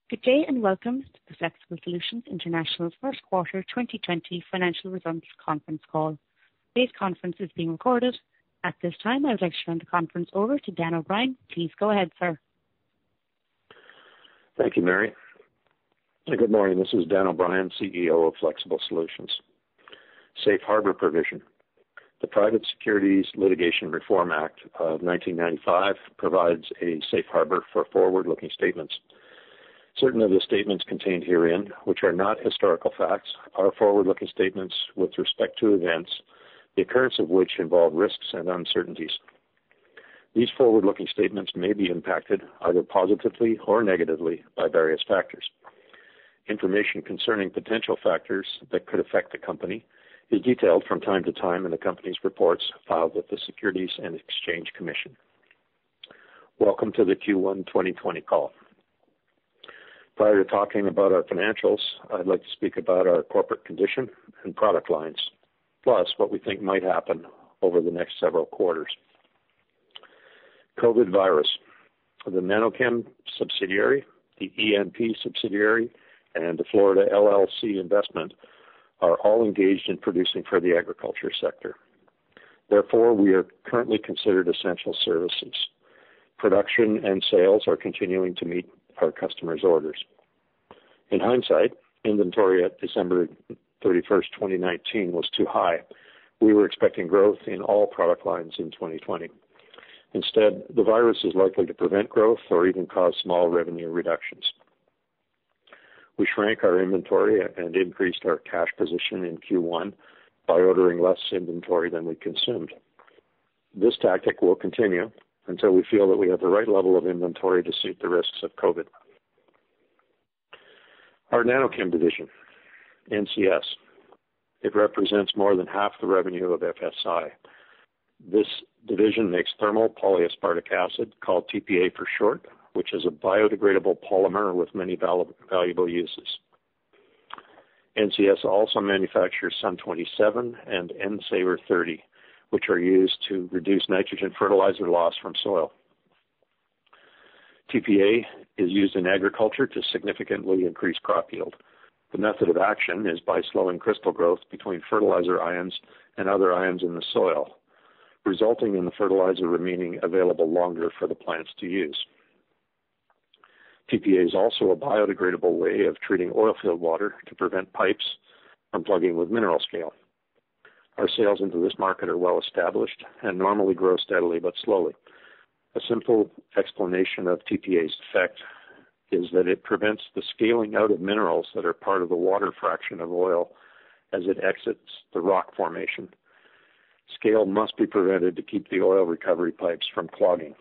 Good day and welcome to the Flexible Solutions International's first quarter 2020 financial results conference call. Today's conference is being recorded. At this time, I would like to turn the conference over to Dan O'Brien. Please go ahead, sir. Thank you, Mary. Good morning. This is Dan O'Brien, CEO of Flexible Solutions. Safe Harbor Provision. The Private Securities Litigation Reform Act of 1995 provides a safe harbor for forward-looking statements. Certain of the statements contained herein, which are not historical facts, are forward-looking statements with respect to events, the occurrence of which involve risks and uncertainties. These forward-looking statements may be impacted either positively or negatively by various factors. Information concerning potential factors that could affect the company is detailed from time to time in the company's reports filed with the Securities and Exchange Commission. Welcome to the Q1 2020 call. Prior to talking about our financials, I'd like to speak about our corporate condition and product lines, plus what we think might happen over the next several quarters. COVID virus. The NanoChem subsidiary, the ENP subsidiary, and the Florida LLC investment are all engaged in producing for the agriculture sector. Therefore, we are currently considered essential services. Production and sales are continuing to meet our customers' orders. In hindsight, inventory at December 31st, 2019 was too high. We were expecting growth in all product lines in 2020. Instead, the virus is likely to prevent growth or even cause small revenue reductions. We shrank our inventory and increased our cash position in Q1 by ordering less inventory than we consumed. This tactic will continue until we feel that we have the right level of inventory to suit the risks of COVID. Our NanoChem division, NCS, it represents more than half the revenue of FSI. This division makes thermal polyaspartic acid, called TPA for short, which is a biodegradable polymer with many valuable uses. NCS also manufactures Sun 27 and N-Saver 30, which are used to reduce nitrogen fertilizer loss from soil. TPA is used in agriculture to significantly increase crop yield. The method of action is by slowing crystal growth between fertilizer ions and other ions in the soil, resulting in the fertilizer remaining available longer for the plants to use. TPA is also a biodegradable way of treating oilfield water to prevent pipes from plugging with mineral scale. Our sales into this market are well established and normally grow steadily but slowly. A simple explanation of TPA's effect is that it prevents the scaling out of minerals that are part of the water fraction of oil as it exits the rock formation. Scale must be prevented to keep the oil recovery pipes from clogging.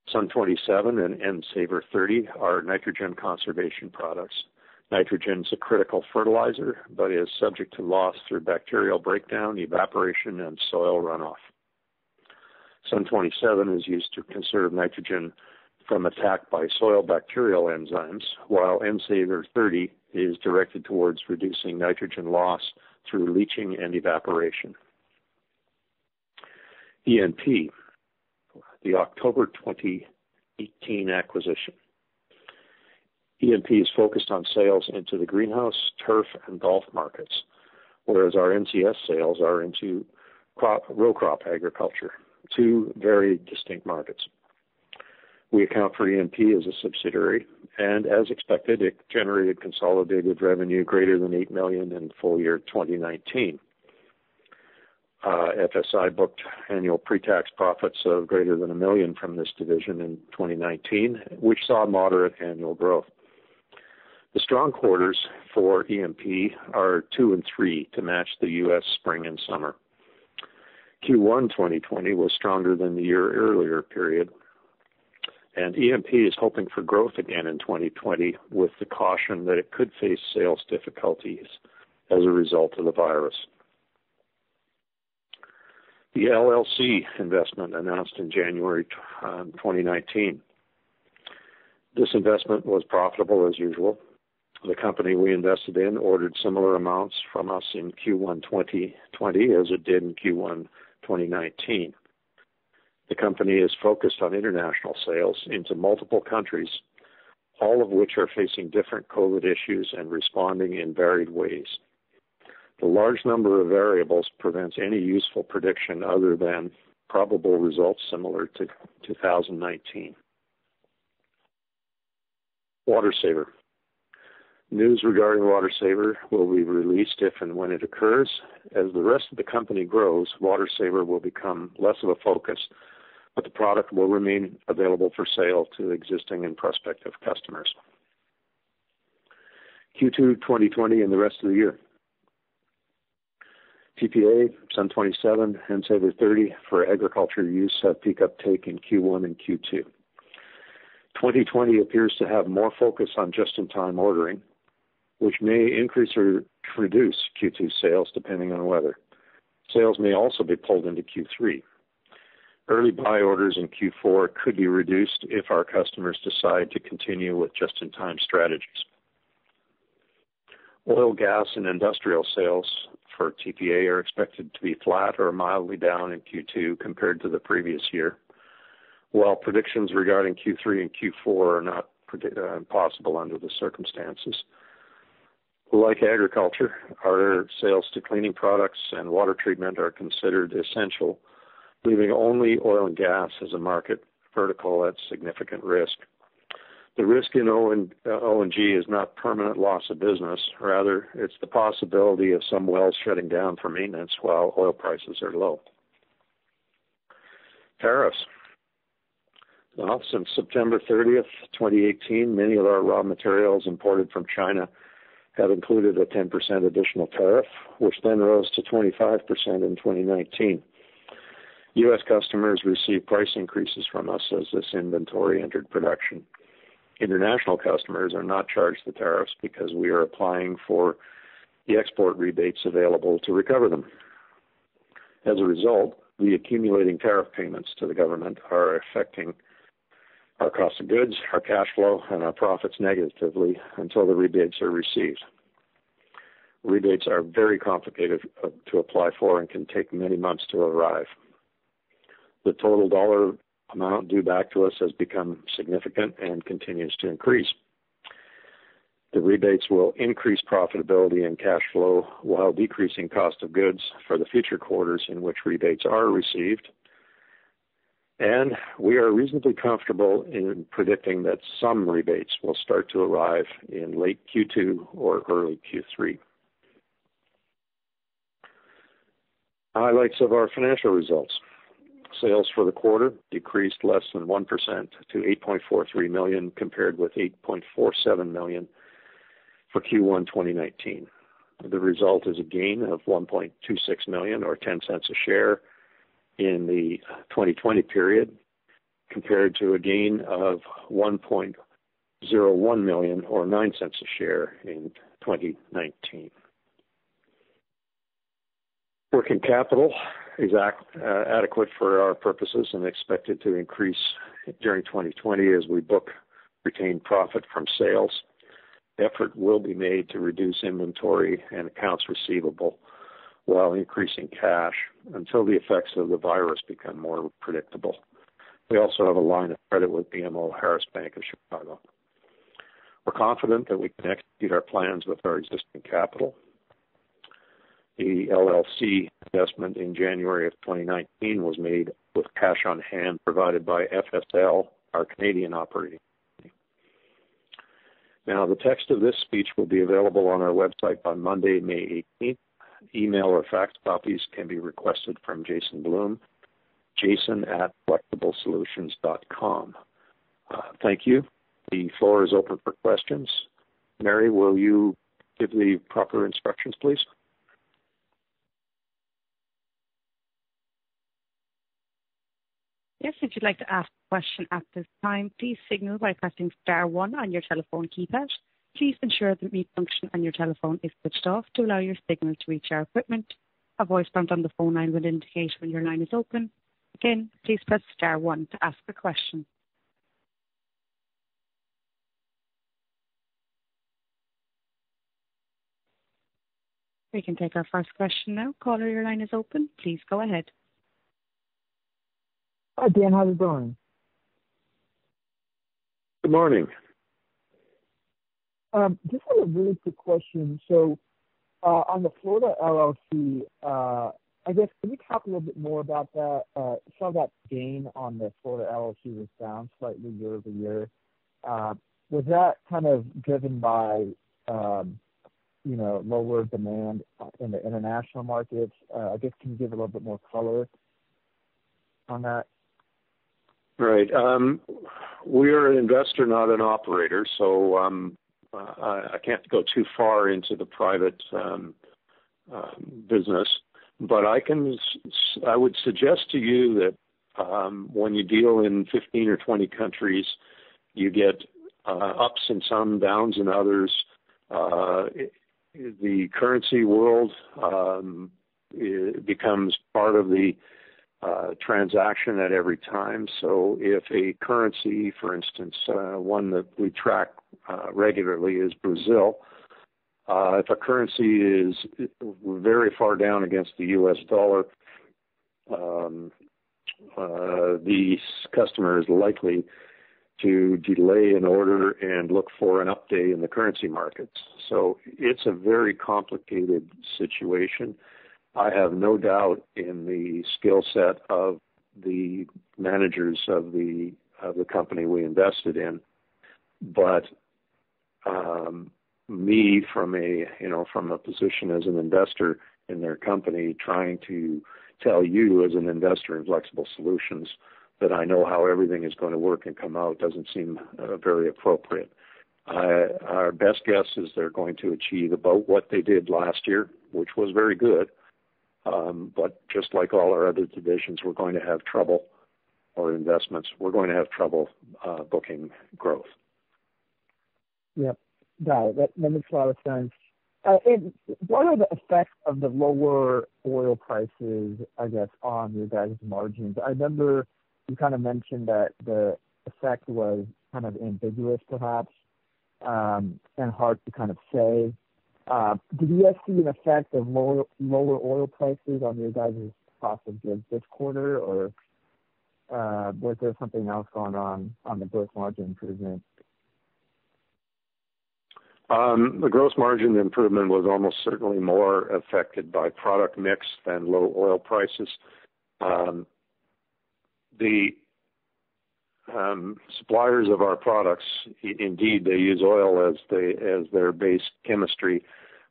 Sun 27 and N-Saver 30 are nitrogen conservation products. Nitrogen is a critical fertilizer, but is subject to loss through bacterial breakdown, evaporation, and soil runoff. Sun 27 is used to conserve nitrogen from attack by soil bacterial enzymes, while N-Saver 30 is directed towards reducing nitrogen loss through leaching and evaporation. ENP, the October 2018 acquisition. ENP is focused on sales into the greenhouse, turf, and golf markets, whereas our NCS sales are into row crop agriculture, two very distinct markets. We account for ENP as a subsidiary, and as expected, it generated consolidated revenue greater than $8 million in full year 2019. FSI booked annual pre-tax profits of greater than $1 million from this division in 2019, which saw moderate annual growth. The strong quarters for ENP are 2 and 3 to match the U.S. spring and summer. Q1 2020 was stronger than the year earlier period, and ENP is hoping for growth again in 2020 with the caution that it could face sales difficulties as a result of the virus. The LLC investment announced in January 2019. This investment was profitable as usual. The company we invested in ordered similar amounts from us in Q1 2020 as it did in Q1 2019. The company is focused on international sales into multiple countries all of which are facing different COVID issues and responding in varied ways. The large number of variables prevents any useful prediction other than probable results similar to 2019. Water Saver. News regarding Water Saver will be released if and when it occurs. As the rest of the company grows, Water Saver will become less of a focus, but the product will remain available for sale to existing and prospective customers. Q2 2020 and the rest of the year. TPA, Sun 27, and Saver 30 for agriculture use have peak uptake in Q1 and Q2. 2020 appears to have more focus on just-in-time ordering, which may increase or reduce Q2 sales depending on weather. Sales may also be pulled into Q3. Early buy orders in Q4 could be reduced if our customers decide to continue with just-in-time strategies. Oil, gas, and industrial sales for TPA are expected to be flat or mildly down in Q2 compared to the previous year, while predictions regarding Q3 and Q4 are not possible under the circumstances. Like agriculture, our sales to cleaning products and water treatment are considered essential, leaving only oil and gas as a market vertical at significant risk. The risk in O&G is not permanent loss of business. Rather, it's the possibility of some wells shutting down for maintenance while oil prices are low. Tariffs. Well, since September 30th, 2018, many of our raw materials imported from China have included a 10% additional tariff, which then rose to 25% in 2019. U.S. customers received price increases from us as this inventory entered production. International customers are not charged the tariffs because we are applying for the export rebates available to recover them. As a result, the accumulating tariff payments to the government are affecting our cost of goods, our cash flow, and our profits negatively until the rebates are received. Rebates are very complicated to apply for and can take many months to arrive. The total dollar amount due back to us has become significant and continues to increase. The rebates will increase profitability and cash flow while decreasing cost of goods for the future quarters in which rebates are received. And we are reasonably comfortable in predicting that some rebates will start to arrive in late Q2 or early Q3. Highlights of our financial results. Sales for the quarter decreased less than 1% to $8.43 million compared with $8.47 million for Q1 2019. The result is a gain of $1.26 million or 10 cents a share in the 2020 period compared to a gain of $1.01 million or 9 cents a share in 2019. Working capital is adequate for our purposes and expected to increase during 2020 as we book retained profit from sales. Effort will be made to reduce inventory and accounts receivable while increasing cash until the effects of the virus become more predictable. We also have a line of credit with BMO Harris Bank of Chicago. We're confident that we can execute our plans with our existing capital. The LLC investment in January of 2019 was made with cash on hand provided by FSL, our Canadian operating company. Now, the text of this speech will be available on our website on Monday, May 18th. Email or fax copies can be requested from Jason Bloom, jason@flexiblesolutions.com. Thank you. The floor is open for questions. Mary, will you give the proper instructions, please? Yes, if you'd like to ask a question at this time, please signal by pressing star 1 on your telephone keypad. Please ensure the mute function on your telephone is switched off to allow your signal to reach our equipment. A voice prompt on the phone line will indicate when your line is open. Again, please press star 1 to ask a question. We can take our first question now. Caller, your line is open. Please go ahead. Hi, Dan. How's it going? Good morning. Just a really quick question. So, on the Florida LLC, I guess, can you talk a little bit more about that? Saw that gain on the Florida LLC was down slightly year over year. Was that kind of driven by, lower demand in the international markets? I guess, can you give a little bit more color on that? Right. We are an investor, not an operator, so I can't go too far into the private business. But I would suggest to you that when you deal in 15 or 20 countries, you get ups and some, downs and others. The currency world becomes part of the transaction at every time. So if a currency, for instance, one that we track regularly is Brazil, if a currency is very far down against the U.S. dollar, the customer is likely to delay an order and look for an update in the currency markets. So it's a very complicated situation. I have no doubt in the skill set of the managers of the company we invested in, but me from a position as an investor in their company, trying to tell you as an investor in Flexible Solutions that I know how everything is going to work and come out doesn't seem very appropriate. Our best guess is they're going to achieve about what they did last year, which was very good. But just like all our other divisions, we're going to have trouble, or investments, we're going to have trouble booking growth. Yep, got it. That makes a lot of sense. And what are the effects of the lower oil prices, I guess, on your guys' margins? I remember you kind of mentioned that the effect was kind of ambiguous, perhaps, and hard to kind of say. Did you guys see an effect of lower oil prices on your guys' cost of goods this quarter, or was there something else going on the gross margin improvement? The gross margin improvement was almost certainly more affected by product mix than low oil prices. The suppliers of our products, indeed, they use oil as their base chemistry,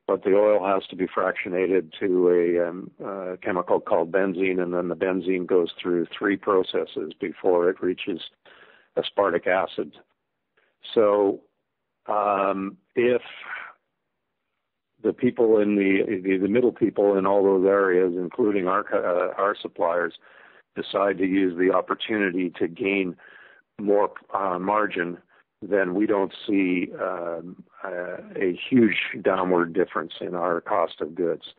but the oil has to be fractionated to a chemical called benzene, and then the benzene goes through 3 processes before it reaches aspartic acid. So if the people in the middle people in all those areas, including our suppliers, decide to use the opportunity to gain more margin, then we don't see a huge downward difference in our cost of goods.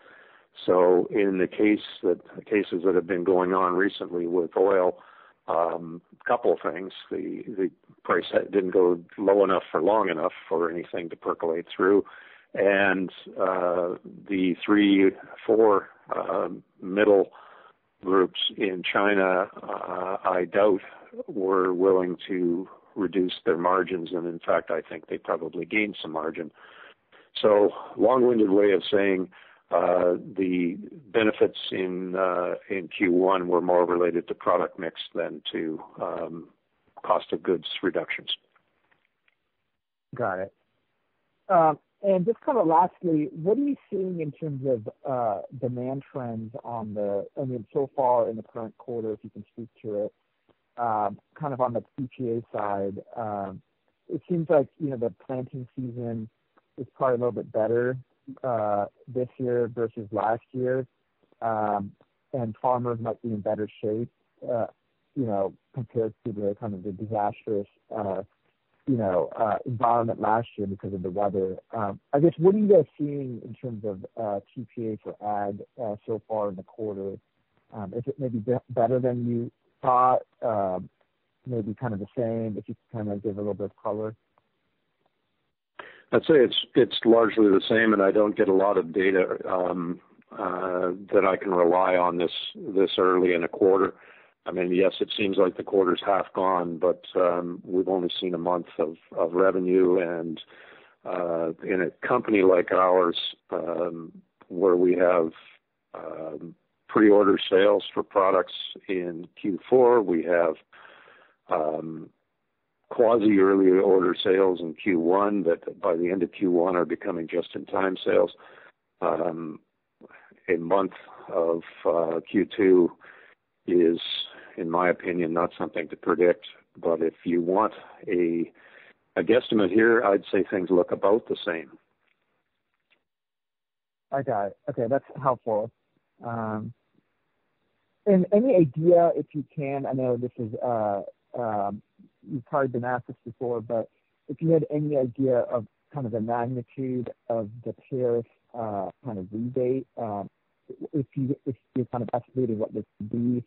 So in the cases that have been going on recently with oil, a couple of things. The price didn't go low enough for long enough for anything to percolate through. And the 3-4 middle groups in China, I doubt, were willing to reduce their margins. And in fact, I think they probably gained some margin. So long-winded way of saying the benefits in Q1 were more related to product mix than to cost of goods reductions. Got it. And just kind of lastly, what are you seeing in terms of demand trends so far in the current quarter, if you can speak to it, kind of on the PPA side? It seems like, the planting season is probably a little bit better this year versus last year, and farmers might be in better shape, compared to the kind of the disastrous, environment last year because of the weather. I guess, what are you guys seeing in terms of TPA for ag so far in the quarter? Is it maybe better than you thought? Maybe kind of the same, if you could kind of give a little bit of color. I'd say it's largely the same, and I don't get a lot of data that I can rely on this early in a quarter. I mean, yes, it seems like the quarter's half gone, but we've only seen a month of revenue, and in a company like ours, where we have pre-order sales for products in Q4, we have quasi-early order sales in Q1 that by the end of Q1 are becoming just-in-time sales. A month of Q2 is, in my opinion, not something to predict. But if you want a guesstimate here, I'd say things look about the same. I got it. Okay, that's helpful. And any idea, if you can, I know this is, you've probably been asked this before, but if you had any idea of kind of the magnitude of the tariff kind of rebate, if you're kind of estimating what this would be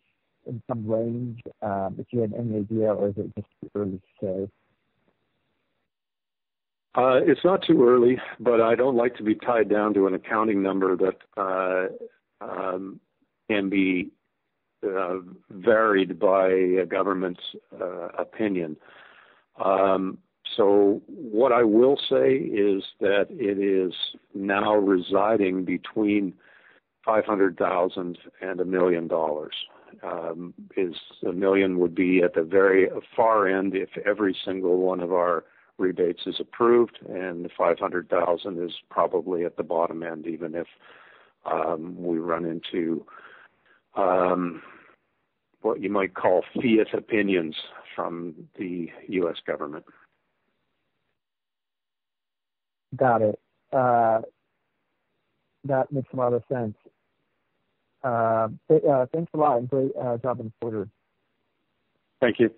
in some range, if you had any idea, or is it just too early to say? It's not too early, but I don't like to be tied down to an accounting number that can be varied by a government's opinion. So what I will say is that it is now residing between $500,000 and $1 million. Is $1 million would be at the very far end if every single one of our rebates is approved, and the $500,000 is probably at the bottom end, even if we run into what you might call fiat opinions from the U.S. government. Got it. That makes a lot of sense. Thanks a lot, and great job in the quarter. Thank you.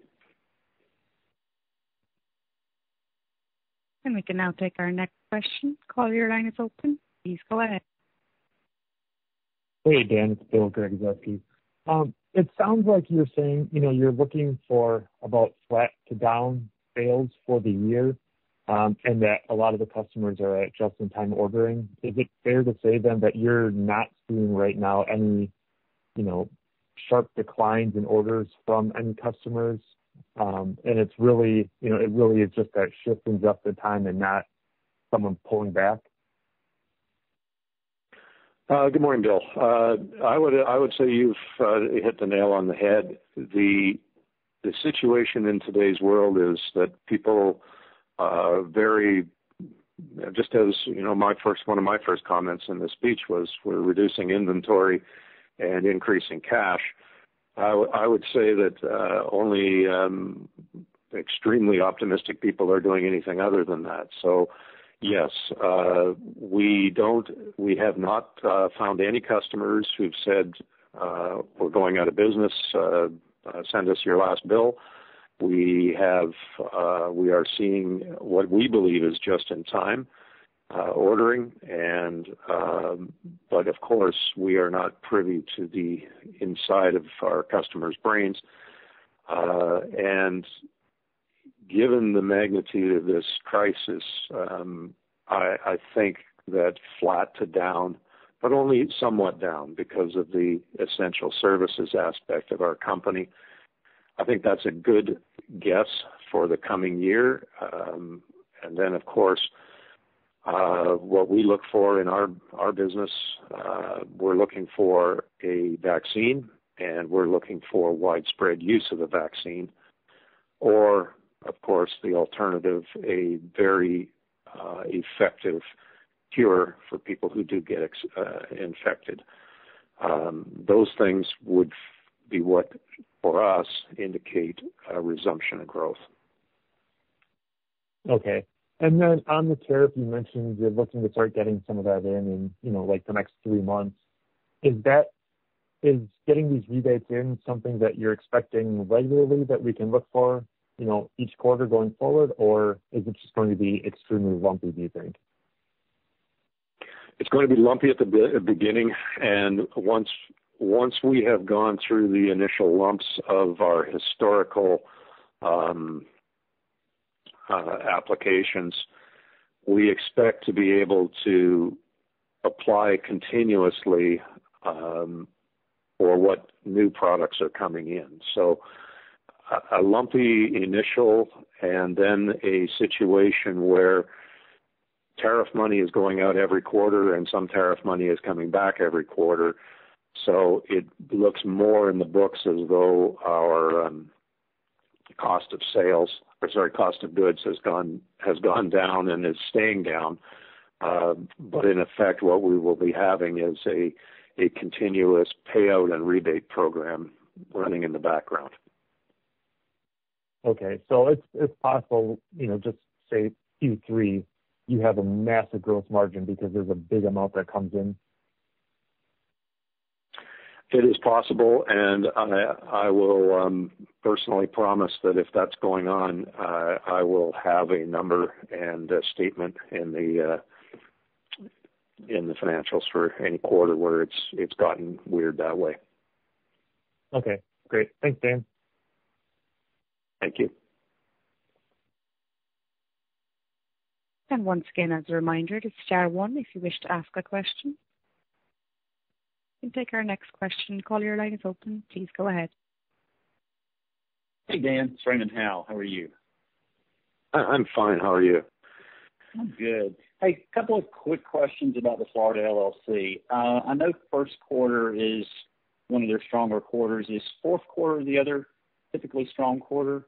And we can now take our next question. Caller, your line is open. Please go ahead. Hey, Dan, it's Bill Gregzewski. It sounds like you're saying, you're looking for about flat to down sales for the year, and that a lot of the customers are at just-in-time ordering. Is it fair to say then that you're not seeing right now any, sharp declines in orders from any customers? And it's really, it really is just that shift in just-in-time and not someone pulling back? Good morning, Bill. I would say you've hit the nail on the head. The situation in today's world is that people very, just as one of my first comments in the speech was, we're reducing inventory and increasing cash. I would say that only extremely optimistic people are doing anything other than that. So, yes, we have not found any customers who've said we're going out of business. Send us your last bill. We are seeing what we believe is just in time ordering, and but of course we are not privy to the inside of our customers' brains, and given the magnitude of this crisis, I think that flat to down, but only somewhat down because of the essential services aspect of our company. I think that's a good guess for the coming year. And then, of course, what we look for in our business, we're looking for a vaccine, and we're looking for widespread use of the vaccine, or, of course, the alternative, a very effective cure for people who do get infected. Those things would be what, for us, indicate a resumption of growth. Okay. And then on the tariff, you mentioned you're looking to start getting some of that in, like the next 3 months. Is getting these rebates in something that you're expecting regularly that we can look for, each quarter going forward, or is it just going to be extremely lumpy, do you think? It's going to be lumpy at the beginning, and once we have gone through the initial lumps of our historical applications, we expect to be able to apply continuously for what new products are coming in. So a lumpy initial, and then a situation where tariff money is going out every quarter and some tariff money is coming back every quarter. So it looks more in the books as though our cost of goods has gone down and is staying down. But in effect, what we will be having is a continuous payout and rebate program running in the background. Okay, so it's possible, just say Q3, you have a massive gross margin because there's a big amount that comes in. It is possible, and I will personally promise that if that's going on, I will have a number and a statement in the financials for any quarter where it's gotten weird that way. Okay, great. Thanks, Dan. Thank you. And once again, as a reminder, it's star one if you wish to ask a question. We can take our next question. Caller, your line is open. Please go ahead. Hey, Dan. It's Raymond Howe. How are you? I'm fine. How are you? I'm good. Hey, a couple of quick questions about the Florida LLC. I know first quarter is one of their stronger quarters. Is fourth quarter the other typically strong quarter?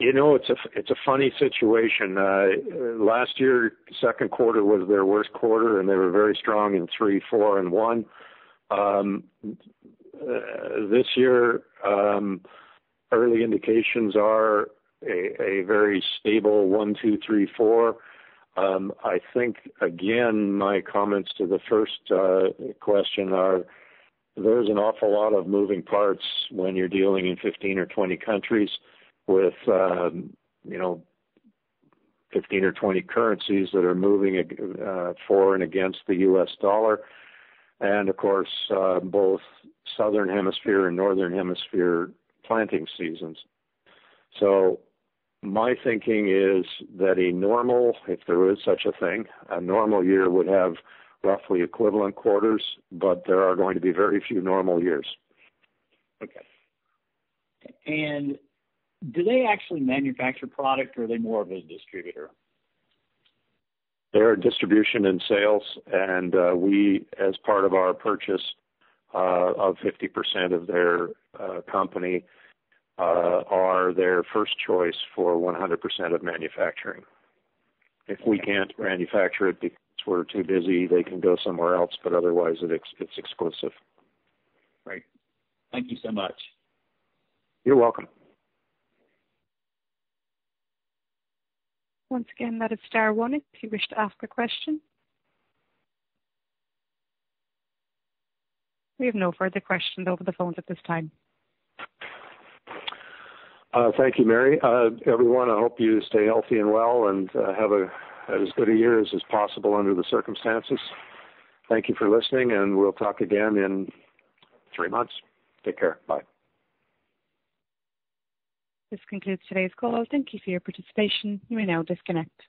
It's a funny situation. Last year, second quarter was their worst quarter, and they were very strong in 3, 4, and 1. This year, early indications are a very stable 1, 2, 3, 4. I think, again, my comments to the first question are there's an awful lot of moving parts when you're dealing in 15 or 20 countries with, 15 or 20 currencies that are moving for and against the U.S. dollar. And, of course, both southern hemisphere and northern hemisphere planting seasons. So my thinking is that a normal, if there is such a thing, a normal year would have roughly equivalent quarters, but there are going to be very few normal years. Okay. And do they actually manufacture product, or are they more of a distributor? They're distribution and sales, and we, as part of our purchase of 50% of their company, are their first choice for 100% of manufacturing. If we can't manufacture it because we're too busy, they can go somewhere else, but otherwise it's exclusive. Great. Thank you so much. You're welcome. Once again, that is star one if you wish to ask a question. We have no further questions over the phones at this time. Thank you, Mary. Everyone, I hope you stay healthy and well and have as good a year as is possible under the circumstances. Thank you for listening, and we'll talk again in 3 months. Take care. Bye. This concludes today's call. Thank you for your participation. You may now disconnect.